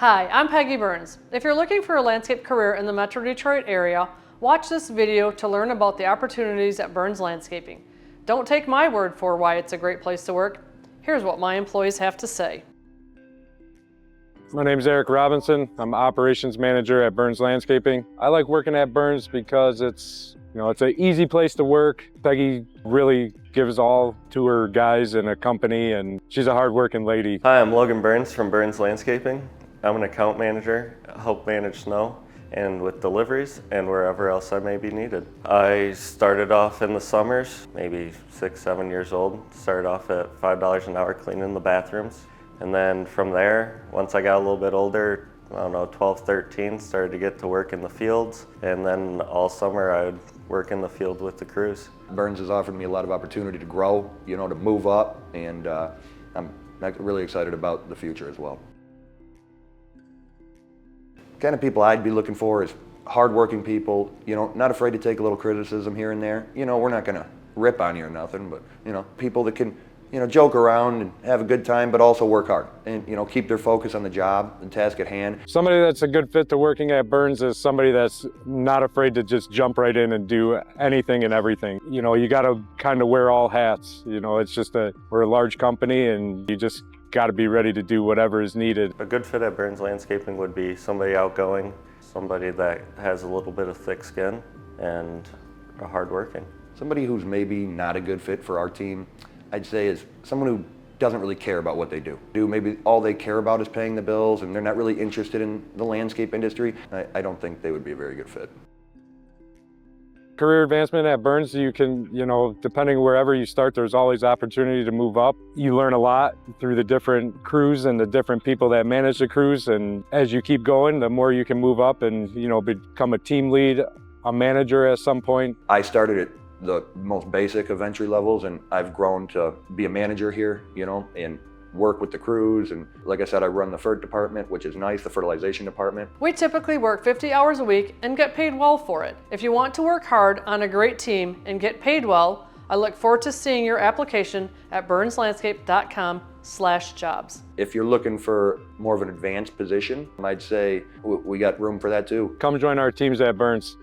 Hi, I'm Peggy Berns. If you're looking for a landscape career in the Metro Detroit area, watch this video to learn about the opportunities at Berns Landscaping. Don't take my word for why it's a great place to work. Here's what my employees have to say. My name is Eric Robinson. I'm operations manager at Berns Landscaping. I like working at Berns because it's an easy place to work. Peggy really gives all to her guys in a company, and she's a hard-working lady. Hi, I'm Logan Berns from Berns Landscaping. I'm an account manager, help manage snow and with deliveries and wherever else I may be needed. I started off in the summers, maybe 6, 7 years old. Started off at $5 an hour cleaning the bathrooms. And then from there, once I got a little bit older, I don't know, 12, 13, started to get to work in the fields. And then all summer I would work in the field with the crews. Berns has offered me a lot of opportunity to grow, to move up, and I'm really excited about the future as well. The kind of people I'd be looking for is hardworking people, not afraid to take a little criticism here and there. We're not gonna rip on you or nothing, but people that can joke around and have a good time, but also work hard and, keep their focus on the job and task at hand. Somebody that's a good fit to working at Berns is somebody that's not afraid to just jump right in and do anything and everything. You gotta kind of wear all hats. We're a large company, and you just gotta be ready to do whatever is needed. A good fit at Berns Landscaping would be somebody outgoing, somebody that has a little bit of thick skin and are hardworking. Somebody who's maybe not a good fit for our team, I'd say, is someone who doesn't really care about what they do. Maybe all they care about is paying the bills, and they're not really interested in the landscape industry. I don't think they would be a very good fit. Career advancement at Berns, you can, depending wherever you start, there's always opportunity to move up. You learn a lot through the different crews and the different people that manage the crews, and as you keep going, the more you can move up and, become a team lead, a manager at some point. I started at the most basic of entry levels, and I've grown to be a manager here, and work with the crews. And like I said, I run the FERT department, which is nice, the fertilization department. We typically work 50 hours a week and get paid well for it. If you want to work hard on a great team and get paid well, I look forward to seeing your application at bernslandscape.com/jobs. If you're looking for more of an advanced position, I'd say we got room for that too. Come join our teams at Berns.